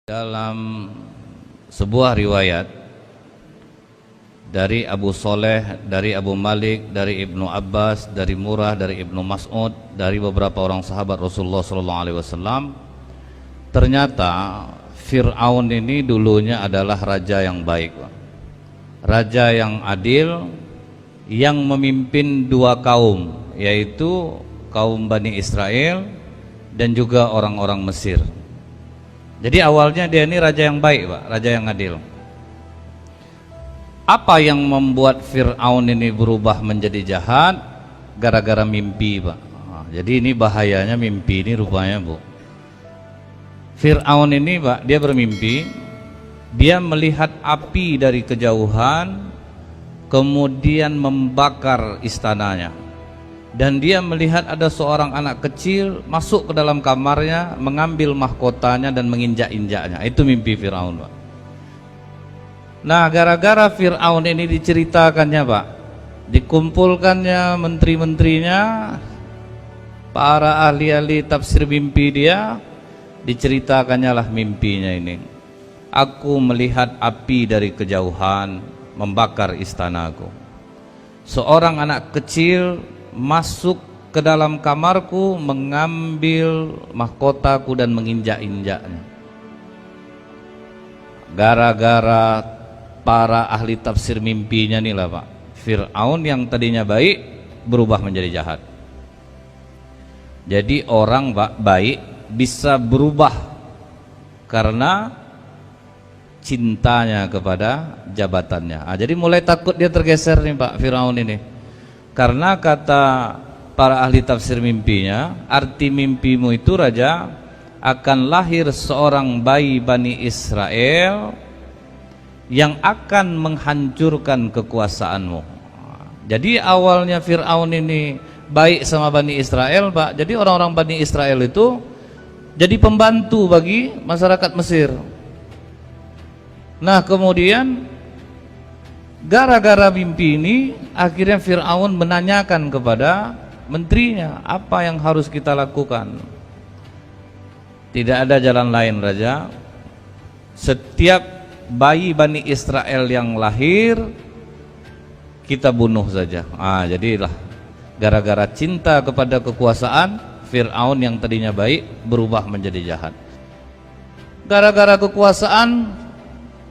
Dalam sebuah riwayat dari Abu Soleh, dari Abu Malik, dari Ibnu Abbas, dari Murrah, dari Ibnu Mas'ud, dari beberapa orang sahabat Rasulullah SAW, ternyata Fir'aun ini dulunya adalah raja yang baik, raja yang adil, yang memimpin dua kaum, yaitu kaum Bani Israel dan juga orang-orang Mesir. Jadi awalnya dia ini raja yang baik, Pak, raja yang adil. Apa yang membuat Fir'aun ini berubah menjadi jahat? Gara-gara mimpi, Pak. Jadi ini bahayanya mimpi ini rupanya, Bu. Fir'aun ini, Pak, dia bermimpi, dia melihat api dari kejauhan, kemudian membakar istananya. Dan dia melihat ada seorang anak kecil masuk ke dalam kamarnya, mengambil mahkotanya dan menginjak-injaknya. Itu mimpi Fir'aun, Pak. Nah, gara-gara Fir'aun ini diceritakannya, Pak, dikumpulkannya menteri-menterinya, para ahli-ahli tafsir mimpi dia, diceritakannya lah mimpinya ini. Aku melihat api dari kejauhan membakar istanaku. Seorang anak kecil masuk ke dalam kamarku, mengambil mahkotaku dan menginjak-injaknya. Gara-gara para ahli tafsir mimpinya nih lah, Pak, Fir'aun yang tadinya baik berubah menjadi jahat. Jadi orang, Pak, baik bisa berubah karena cintanya kepada jabatannya. Jadi mulai takut dia tergeser nih, Pak, Fir'aun ini. Karena kata para ahli tafsir mimpinya, arti mimpimu itu, raja, akan lahir seorang bayi Bani Israel yang akan menghancurkan kekuasaanmu. Jadi awalnya Fir'aun ini baik sama Bani Israel, Pak. Jadi orang-orang Bani Israel itu jadi pembantu bagi masyarakat Mesir. Nah, kemudian gara-gara mimpi ini akhirnya Fir'aun menanyakan kepada menterinya, apa yang harus kita lakukan? Tidak ada jalan lain, raja. Setiap bayi Bani Israel yang lahir kita bunuh saja. Jadilah gara-gara cinta kepada kekuasaan, Fir'aun yang tadinya baik berubah menjadi jahat. Gara-gara kekuasaan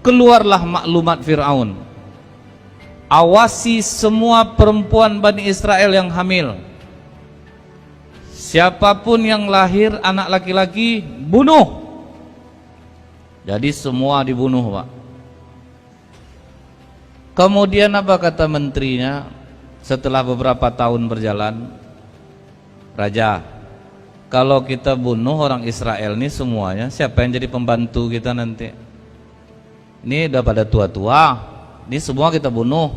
keluarlah maklumat Fir'aun, awasi semua perempuan Bani Israel yang hamil. Siapapun yang lahir anak laki-laki, bunuh. Jadi semua dibunuh, Pak. Kemudian apa kata menterinya setelah beberapa tahun berjalan? Raja, kalau kita bunuh orang Israel ini semuanya, siapa yang jadi pembantu kita nanti? Ini udah pada tua-tua, ini semua kita bunuh.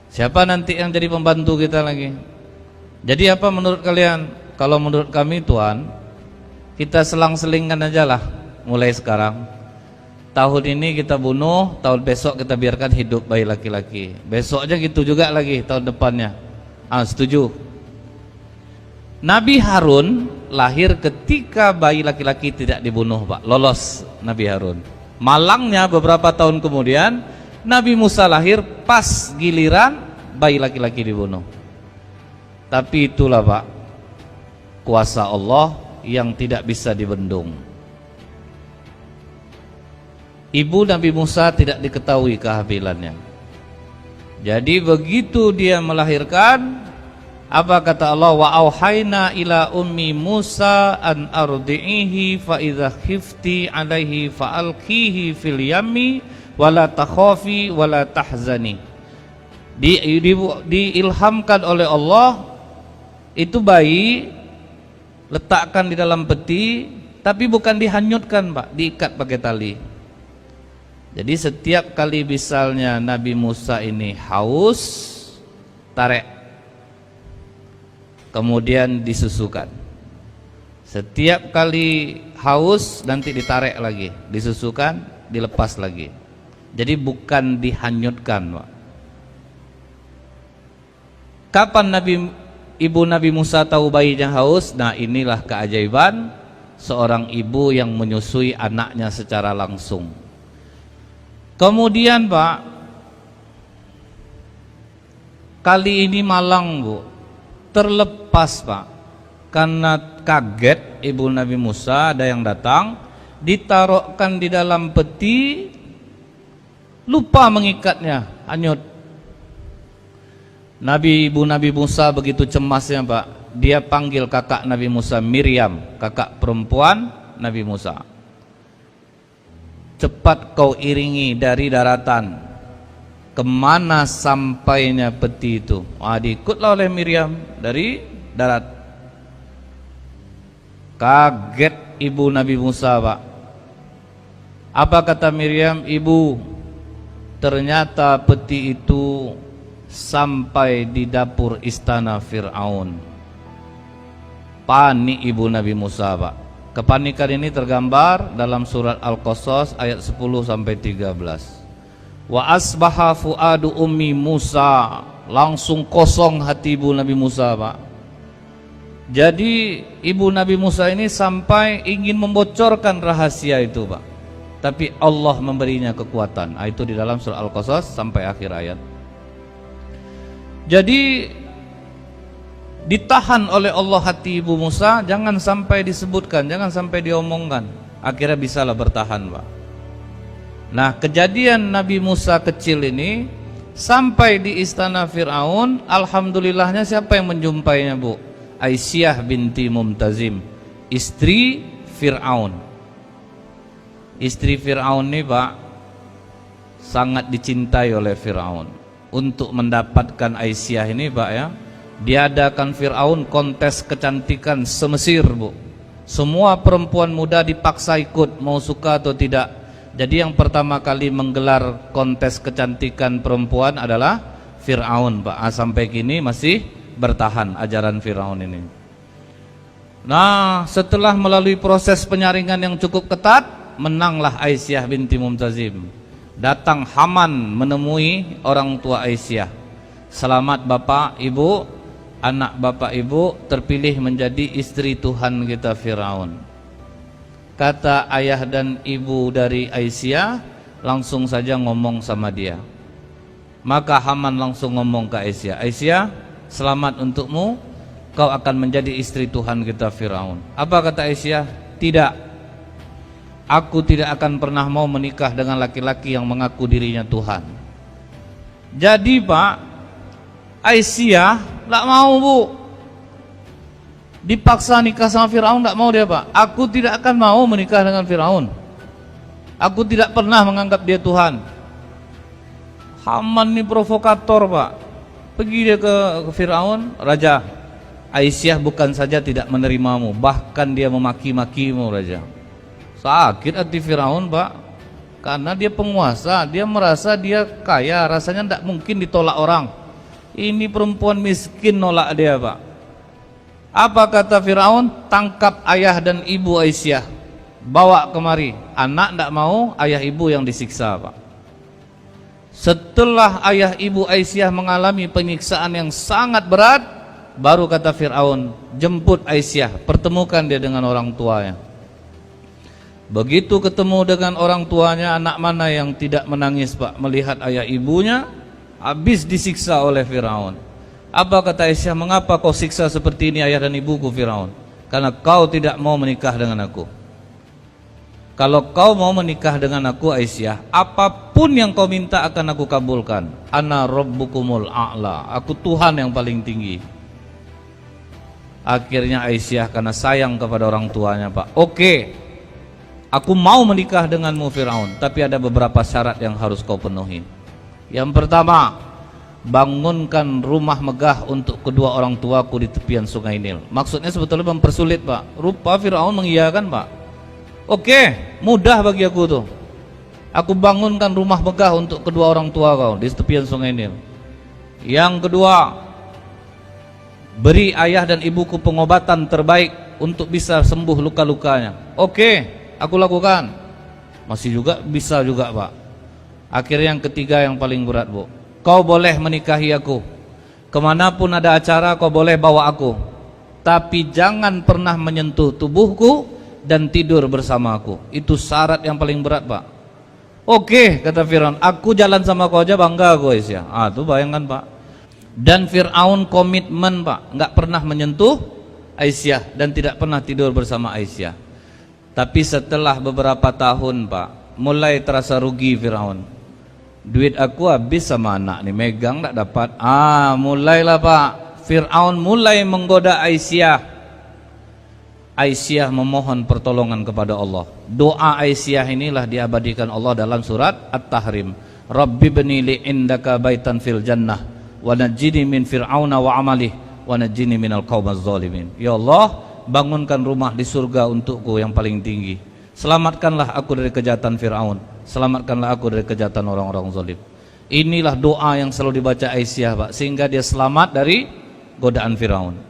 Siapa nanti yang jadi pembantu kita lagi? Jadi apa menurut kalian? Kalau menurut kami, Tuan, kita selang-selingkan aja lah mulai sekarang. Tahun ini kita bunuh, tahun besok kita biarkan hidup bayi laki-laki. Besoknya gitu juga lagi tahun depannya. Setuju? Nabi Harun lahir ketika bayi laki-laki tidak dibunuh, Pak. Lolos Nabi Harun. Malangnya beberapa tahun kemudian Nabi Musa lahir pas giliran bayi laki-laki dibunuh. Tapi itulah, Pak, kuasa Allah yang tidak bisa dibendung. Ibu Nabi Musa tidak diketahui kehamilannya. Jadi begitu dia melahirkan, apa kata Allah? Wa auhayna ila ummi Musa an ardi'ihi fa idza khifti alaihi fa alqihi fil yammi wala takhafi wala tahzani. Diilhamkan oleh Allah, itu bayi letakkan di dalam peti, tapi bukan dihanyutkan, Pak, diikat pakai tali. Jadi setiap kali misalnya Nabi Musa ini haus, tarik, kemudian disusukan. Setiap kali haus nanti ditarik lagi, disusukan, dilepas lagi. Jadi bukan dihanyutkan, Pak. Kapan ibu Nabi Musa tahu bayinya haus? Nah, inilah keajaiban. seorang ibu yang menyusui anaknya secara langsung. Kemudian Pak, kali ini malang Bu, terlepas Pak, karena kaget ibu Nabi Musa, ada yang datang, ditaruhkan di dalam peti, lupa mengikatnya, hanyut. Ibu Nabi Musa begitu cemasnya Pak, dia panggil kakak Nabi Musa, Miriam, kakak perempuan Nabi Musa. Cepat kau iringi dari daratan, kemana sampainya peti itu? Diikutlah oleh Miriam dari darat. Kaget ibu Nabi Musa Pak. Apa kata Miriam? Ibu, ternyata peti itu sampai di dapur istana Fir'aun. Panik ibu Nabi Musa Pak. Kepanikan ini tergambar dalam surat Al-Qasas ayat 10-13. Wa asbaha fuadu ummi Musa, langsung kosong hati ibu Nabi Musa Pak. Jadi ibu Nabi Musa ini sampai ingin membocorkan rahasia itu Pak, tapi Allah memberinya kekuatan. Itu di dalam surah Al-Qasas sampai akhir ayat. Jadi ditahan oleh Allah hati ibu Musa, jangan sampai disebutkan, jangan sampai diomongkan. Akhirnya bisalah bertahan Pak. Nah, kejadian Nabi Musa kecil ini sampai di istana Fir'aun, alhamdulillahnya siapa yang menjumpainya Bu? Aisyah binti Mumtazim, istri Fir'aun. Istri Fir'aun ini Pak sangat dicintai oleh Fir'aun. Untuk mendapatkan Aisyah ini Pak ya, diadakan Fir'aun kontes kecantikan se-Mesir Bu. Semua perempuan muda dipaksa ikut, mau suka atau tidak. Jadi yang pertama kali menggelar kontes kecantikan perempuan adalah Fir'aun Pak. Sampai kini masih bertahan ajaran Fir'aun ini. Nah, setelah melalui proses penyaringan yang cukup ketat, menanglah Aisyah binti Mumtazim. Datang Haman menemui orang tua Aisyah. Selamat Bapak Ibu, anak Bapak Ibu terpilih menjadi istri Tuhan kita Fir'aun. Kata ayah dan ibu dari Aisyah, langsung saja ngomong sama dia. Maka Haman langsung ngomong ke Aisyah, Aisyah, selamat untukmu, kau akan menjadi istri Tuhan kita Fir'aun. Apa kata Aisyah? Tidak, aku tidak akan pernah mau menikah dengan laki-laki yang mengaku dirinya Tuhan. Jadi Pak, Aisyah tidak mau Bu, dipaksa nikah sama Fir'aun, tidak mau dia Pak. Aku tidak akan mau menikah dengan Fir'aun, aku tidak pernah menganggap dia Tuhan. Haman ini provokator Pak. Pergi dia ke Fir'aun, Raja, Aisyah bukan saja tidak menerimamu, bahkan dia memaki-makimu Raja. Sakit hati Fir'aun Pak, karena dia penguasa, dia merasa dia kaya, rasanya tidak mungkin ditolak orang. Ini perempuan miskin nolak dia Pak. Apa kata Fir'aun? Tangkap ayah dan ibu Aisyah, bawa kemari. Anak tidak mau, ayah ibu yang disiksa Pak. Setelah ayah ibu Aisyah mengalami penyiksaan yang sangat berat, baru kata Fir'aun, jemput Aisyah, pertemukan dia dengan orang tuanya. Begitu ketemu dengan orang tuanya, anak mana yang tidak menangis Pak melihat ayah ibunya habis disiksa oleh Fir'aun. Apa kata Aisyah? Mengapa kau siksa seperti ini ayah dan ibuku Fir'aun? Karena kau tidak mau menikah dengan aku. Kalau kau mau menikah dengan aku Aisyah, apapun yang kau minta akan aku kabulkan. Ana rabbukumul a'la, aku Tuhan yang paling tinggi. Akhirnya Aisyah karena sayang kepada orang tuanya Pak, oke, aku mau menikah denganmu Fir'aun, tapi ada beberapa syarat yang harus kau penuhi. Yang pertama, bangunkan rumah megah untuk kedua orang tuaku di tepian sungai Nil. Maksudnya sebetulnya mempersulit Pak. Rupa Fir'aun mengiyakan Pak. Oke, mudah bagi aku tuh. Aku bangunkan rumah megah untuk kedua orang tua kau di tepian sungai Nil. Yang kedua, beri ayah dan ibuku pengobatan terbaik untuk bisa sembuh luka-lukanya. Oke, aku lakukan. Masih juga bisa juga Pak. Akhirnya yang ketiga yang paling berat Bu, kau boleh menikahi aku, kemanapun ada acara kau boleh bawa aku, tapi jangan pernah menyentuh tubuhku, dan tidur bersamaku. Itu syarat yang paling berat, Pak. Oke, kata Firaun, aku jalan sama kau aja bangga aku, Aisyah. Tuh bayangkan, Pak. Dan Firaun komitmen, Pak, nggak pernah menyentuh Aisyah dan tidak pernah tidur bersama Aisyah. Tapi setelah beberapa tahun, Pak, mulai terasa rugi Firaun. Duit aku habis sama anak nih, megang tak dapat. Mulailah, Pak, Firaun mulai menggoda Aisyah. Aisyah memohon pertolongan kepada Allah. Doa Aisyah inilah diabadikan Allah dalam surat At-Tahrim. Rabbi bni li indaka baitan fil jannah wa najjini min fir'auna wa amalih wa najjini minal qaumaz zalimin. Ya Allah, bangunkan rumah di surga untukku yang paling tinggi. Selamatkanlah aku dari kejahatan Fir'aun. Selamatkanlah aku dari kejahatan orang-orang zalim. Inilah doa yang selalu dibaca Aisyah, Pak, sehingga dia selamat dari godaan Fir'aun.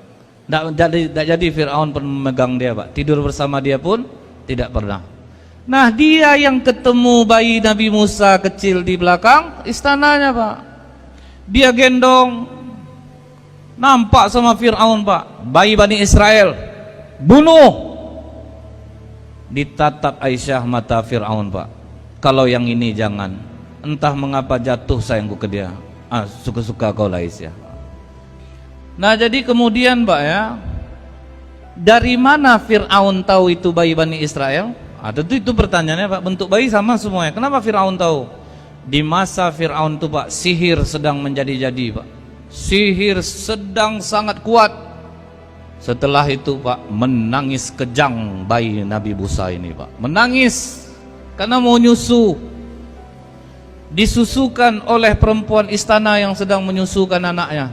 Tidak jadi Fir'aun pun memegang dia, Pak. Tidur bersama dia pun tidak pernah. Nah, dia yang ketemu bayi Nabi Musa kecil di belakang istananya, Pak. Dia gendong, nampak sama Fir'aun, Pak. Bayi Bani Israel, bunuh. Ditatap Aisyah mata Fir'aun, Pak. Kalau yang ini jangan. Entah mengapa jatuh sayangku ke dia. Suka-suka kau lah, Aisyah. Nah, jadi kemudian, Pak, ya, dari mana Fir'aun tahu itu bayi Bani Israel? Tentu itu pertanyaannya, Pak. Bentuk bayi sama semuanya. Kenapa Fir'aun tahu? Di masa Fir'aun itu, Pak, sihir sedang menjadi-jadi, Pak. Sihir sedang sangat kuat. Setelah itu, Pak, menangis kejang bayi Nabi Musa ini, Pak. Menangis karena mau nyusu. Disusukan oleh perempuan istana yang sedang menyusukan anaknya.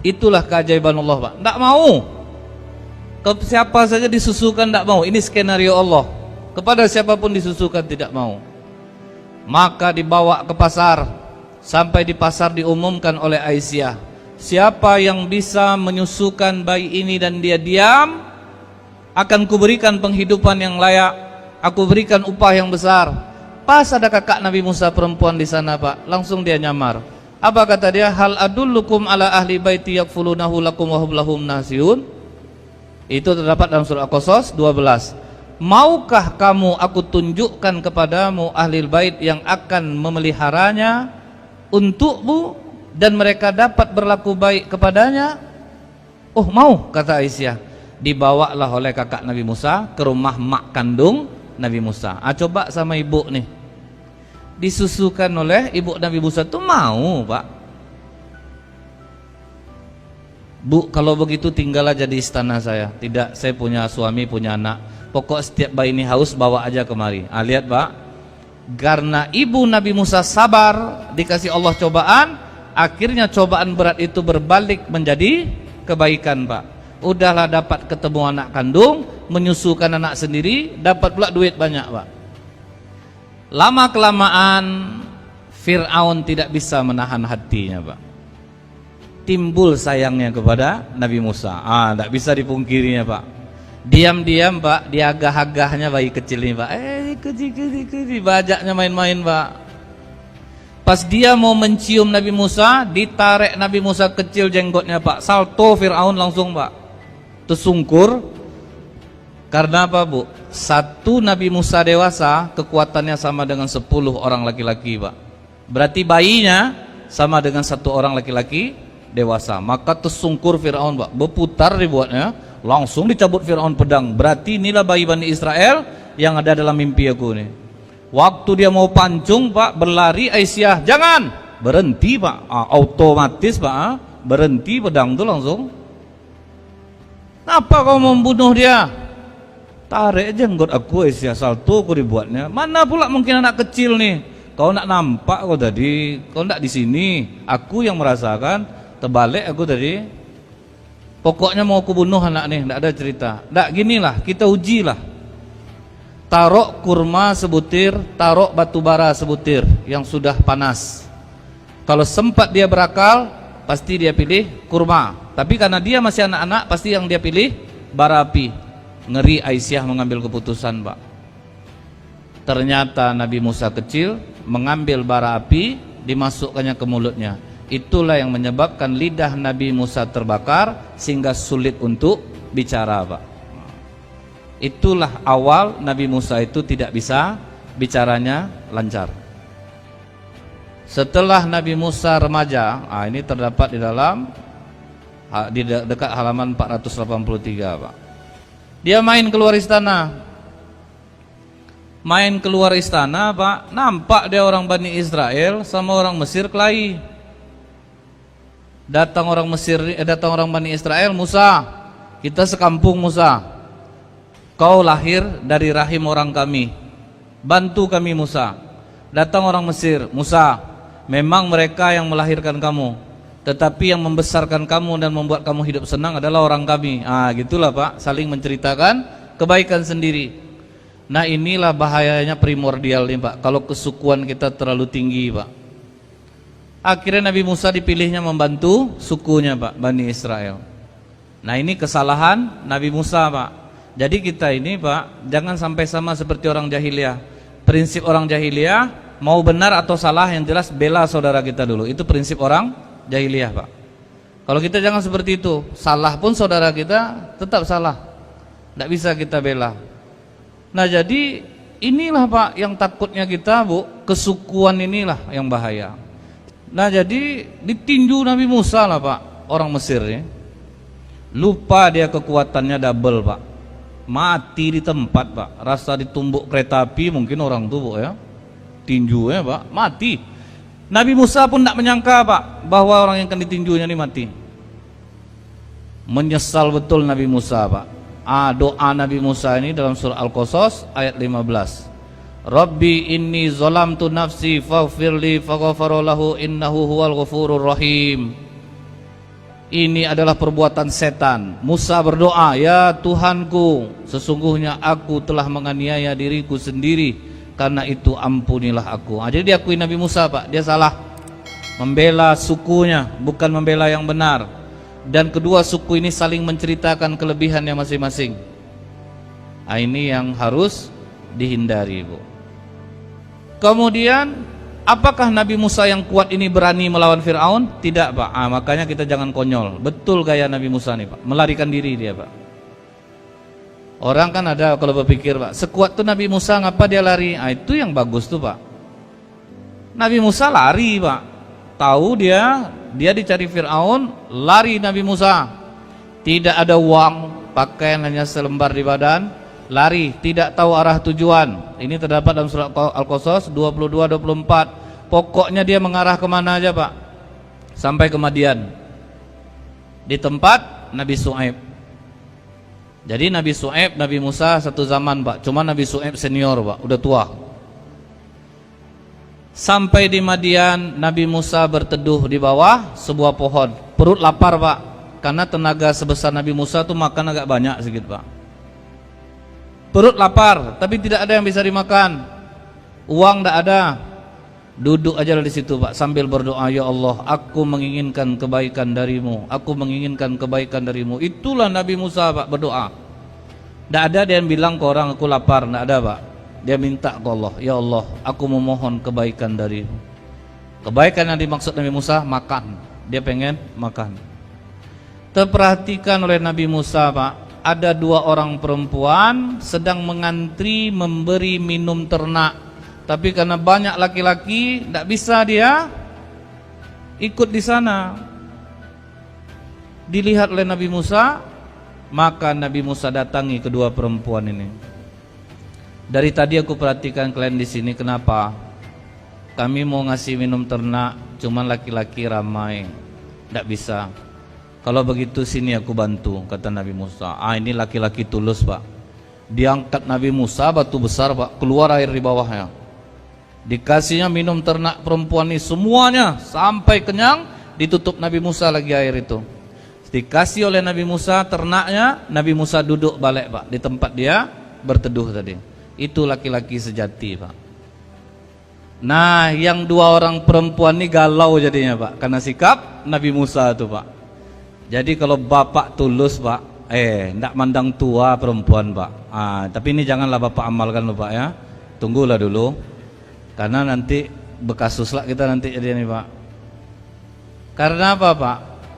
Itulah keajaiban Allah, Pak. Tidak mau. Ke siapa saja disusukan tidak mau. Ini skenario Allah. Kepada siapapun disusukan tidak mau. Maka dibawa ke pasar. Sampai di pasar diumumkan oleh Aisyah, siapa yang bisa menyusukan bayi ini dan dia diam, akan kuberikan penghidupan yang layak. Aku berikan upah yang besar. Pas ada kakak Nabi Musa perempuan di sana, Pak. Langsung dia nyamar. Apa kata dia? Hal adullukum ala ahli baiti yakfulunahu lakum wa hum lahum nasihun. Itu terdapat dalam surah Al-Qasas 12. Maukah kamu aku tunjukkan kepadamu ahli bait yang akan memeliharanya untukmu dan mereka dapat berlaku baik kepadanya? Oh, mau, kata Aisyah. Dibawalah oleh kakak Nabi Musa ke rumah mak kandung Nabi Musa. Coba sama ibu nih, disusukan oleh ibu Nabi Musa tuh mau, Pak. Bu, kalau begitu tinggal aja di istana saya. Tidak, saya punya suami, punya anak. Pokok setiap bayi ini haus bawa aja kemari. Lihat, Pak. Karena ibu Nabi Musa sabar, dikasih Allah cobaan, akhirnya cobaan berat itu berbalik menjadi kebaikan, Pak. Udahlah dapat ketemu anak kandung, menyusukan anak sendiri, dapat pula duit banyak, Pak. Lama kelamaan Fir'aun tidak bisa menahan hatinya, Pak. Timbul sayangnya kepada Nabi Musa. Tidak bisa dipungkirinya, Pak. Diam-diam, Pak, diagah-agahnya bayi kecil ini, Pak. Kecil, bajaknya main-main, Pak. Pas dia mau mencium Nabi Musa, ditarik Nabi Musa kecil jenggotnya, Pak. Salto Fir'aun langsung, Pak. Tersungkur. Karena apa, Bu? Satu Nabi Musa dewasa kekuatannya sama dengan 10 orang laki-laki, Pak. Berarti bayinya sama dengan 1 orang laki-laki dewasa. Maka tersungkur Fir'aun, Pak. Berputar dibuatnya, langsung dicabut Fir'aun pedang. Berarti inilah bayi Bani Israel yang ada dalam mimpi aku nih. Waktu dia mau pancung, Pak, berlari Aisyah, jangan, berhenti, Pak. Otomatis, Pak, berhenti pedang itu langsung. Kenapa kau membunuh dia? Tarik jenggot aku, Aisyah. Salto aku dibuatnya. Mana pula mungkin anak kecil nih. Kau nak nampak kau tadi, kau nak di sini. Aku yang merasakan. Terbalik aku tadi. Pokoknya mau aku bunuh anak nih, tidak ada cerita. Tidak, ginilah, kita ujilah. Taruh kurma sebutir, taruh batu bara sebutir yang sudah panas. Kalau sempat dia berakal, pasti dia pilih kurma. Tapi karena dia masih anak-anak, pasti yang dia pilih bara api. Ngeri Aisyah mengambil keputusan, Pak. Ternyata Nabi Musa kecil mengambil bara api, dimasukkannya ke mulutnya. Itulah yang menyebabkan lidah Nabi Musa terbakar sehingga sulit untuk bicara, Pak. Itulah awal Nabi Musa itu tidak bisa bicaranya lancar. Setelah Nabi Musa remaja, ini terdapat di dalam dekat halaman 483, Pak. Dia main keluar istana. Main keluar istana, Pak, nampak dia orang Bani Israel sama orang Mesir kelahi. Datang orang Bani Israel, Musa, kita sekampung Musa. Kau lahir dari rahim orang kami. Bantu kami Musa. Datang orang Mesir, Musa, memang mereka yang melahirkan kamu, tetapi yang membesarkan kamu dan membuat kamu hidup senang adalah orang kami. Gitulah, Pak, saling menceritakan kebaikan sendiri. Nah, inilah bahayanya primordial nih, Pak, kalau kesukuan kita terlalu tinggi, Pak. Akhirnya Nabi Musa dipilihnya membantu sukunya, Pak, Bani Israel. Nah, ini kesalahan Nabi Musa, Pak. Jadi kita ini, Pak, jangan sampai sama seperti orang jahiliyah. Prinsip orang jahiliyah, mau benar atau salah, yang jelas bela saudara kita dulu. Itu prinsip orang jahiliyah, Pak. Kalau kita jangan seperti itu, salah pun saudara kita tetap salah, tidak bisa kita bela. Nah, jadi inilah, Pak, yang takutnya kita, Bu, kesukuan inilah yang bahaya. Nah, jadi ditinju Nabi Musa lah, Pak, orang Mesir ya. Lupa dia kekuatannya double, Pak. Mati di tempat, Pak. Rasa ditumbuk kereta api mungkin orang tuh, Bu, ya. Tinju ya, Pak, mati. Nabi Musa pun tidak menyangka, Pak, bahwa orang yang akan ditinjunya ini mati. Menyesal betul Nabi Musa, Pak. Doa Nabi Musa ini dalam surah Al-Qasas ayat 15. Rabbi inni zalamtu nafsi faghfirli faghfara lahu innahu huwal ghafurur rahim. Ini adalah perbuatan setan. Musa berdoa, ya Tuhanku, sesungguhnya aku telah menganiaya diriku sendiri, karena itu ampunilah aku. Jadi diakui Nabi Musa, Pak, dia salah, membela sukunya, bukan membela yang benar. Dan kedua suku ini saling menceritakan kelebihannya masing-masing. Ini yang harus dihindari, Bu. Kemudian, apakah Nabi Musa yang kuat ini berani melawan Fir'aun? Tidak, Pak. Makanya kita jangan konyol. Betul gaya Nabi Musa nih, Pak, melarikan diri dia, Pak. Orang kan ada kalau berpikir, Pak, sekuat tuh Nabi Musa, ngapa dia lari? Itu yang bagus tuh, Pak. Nabi Musa lari, Pak. Tahu dia dicari Fir'aun, lari Nabi Musa. Tidak ada uang, pakaian hanya selembar di badan, lari, tidak tahu arah tujuan. Ini terdapat dalam surat Al-Qasas 22-24. Pokoknya dia mengarah kemana aja, Pak, sampai ke Madian, di tempat Nabi Shu'aib. Jadi Nabi Shu'aib, Nabi Musa satu zaman, Pak. Cuma Nabi Shu'aib senior, Pak, udah tua. Sampai di Madian, Nabi Musa berteduh di bawah sebuah pohon. Perut lapar, Pak, karena tenaga sebesar Nabi Musa tuh makan agak banyak sedikit, Pak. Perut lapar, tapi tidak ada yang bisa dimakan. Uang tidak ada. Duduk aja di situ, Pak, sambil berdoa, ya Allah, aku menginginkan kebaikan darimu. Aku menginginkan kebaikan darimu. Itulah Nabi Musa, Pak, berdoa. Tidak ada dia yang bilang ke orang, aku lapar. Tidak ada, Pak. Dia minta ke Allah, ya Allah, aku memohon kebaikan darimu. Kebaikan yang dimaksud Nabi Musa, makan. Dia pengen makan. Terperhatikan oleh Nabi Musa, Pak, ada dua orang perempuan sedang mengantri memberi minum ternak. Tapi karena banyak laki-laki, tidak bisa dia ikut di sana. Dilihat oleh Nabi Musa, maka Nabi Musa datangi kedua perempuan ini. Dari tadi aku perhatikan kalian di sini, kenapa? Kami mau ngasih minum ternak, cuman laki-laki ramai, tidak bisa. Kalau begitu sini aku bantu, kata Nabi Musa. Ini laki-laki tulus, Pak. Diangkat Nabi Musa, batu besar, Pak, keluar air di bawahnya. Dikasihnya minum ternak perempuan ini semuanya sampai kenyang, ditutup Nabi Musa lagi air itu. Dikasih oleh Nabi Musa ternaknya, Nabi Musa duduk balik, Pak, di tempat dia berteduh tadi. Itu laki-laki sejati, Pak. Nah, yang dua orang perempuan ini galau jadinya, Pak, karena sikap Nabi Musa itu, Pak. Jadi kalau bapak tulus, Pak, tidak mandang tua perempuan, Pak. Tapi ini janganlah bapak amalkan loh, Pak, ya. Tunggulah dulu, karena nanti bekasus lah kita nanti jadi nih, Pak. Karena apa, Pak?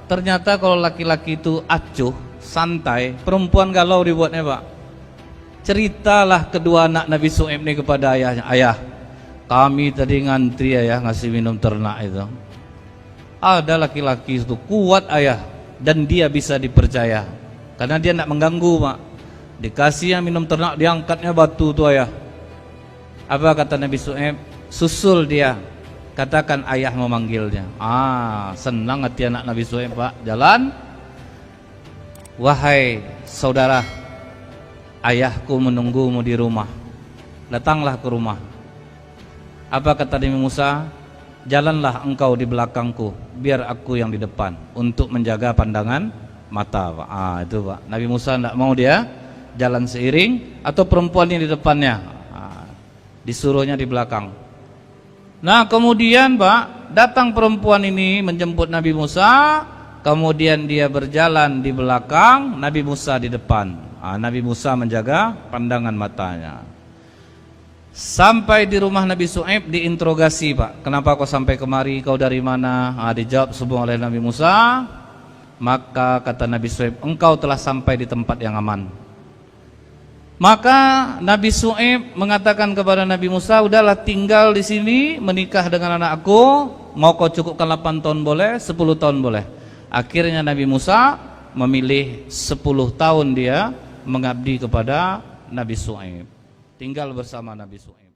Ternyata kalau laki-laki itu acuh, santai, perempuan galau dibuatnya, Pak. ceritalah kedua anak Nabi Shu'aib ini kepada ayahnya. Ayah, kami tadi ngantri ayah ngasih minum ternak itu. Ada laki-laki itu kuat ayah, dan dia bisa dipercaya karena dia tidak mengganggu Pak. Dikasih yang minum ternak, diangkatnya batu tuh ayah. Apa kata Nabi Shu'aib? Susul dia, katakan ayah memanggilnya. Senang hati anak Nabi Shu'aib Pak. Jalan. Wahai saudara, ayahku menunggumu di rumah. Datanglah ke rumah. Apa kata Nabi Musa? Jalanlah engkau di belakangku, biar aku yang di depan untuk menjaga pandangan mata Pak. Itu Pak. Nabi Musa tidak mau dia jalan seiring atau perempuan yang di depannya. Disuruhnya di belakang. Nah kemudian Pak, datang perempuan ini menjemput Nabi Musa. Kemudian dia berjalan di belakang, Nabi Musa di depan. Nabi Musa menjaga pandangan matanya. Sampai di rumah Nabi Shu'aib diinterogasi Pak. Kenapa kau sampai kemari? Kau dari mana? Dijawab semua oleh Nabi Musa. Maka kata Nabi Shu'aib, engkau telah sampai di tempat yang aman. Maka Nabi Shu'aib mengatakan kepada Nabi Musa, udahlah tinggal di sini, menikah dengan anakku. Mau kau cukupkan 8 tahun boleh, 10 tahun boleh. Akhirnya Nabi Musa memilih 10 tahun dia mengabdi kepada Nabi Shu'aib, tinggal bersama Nabi Shu'aib.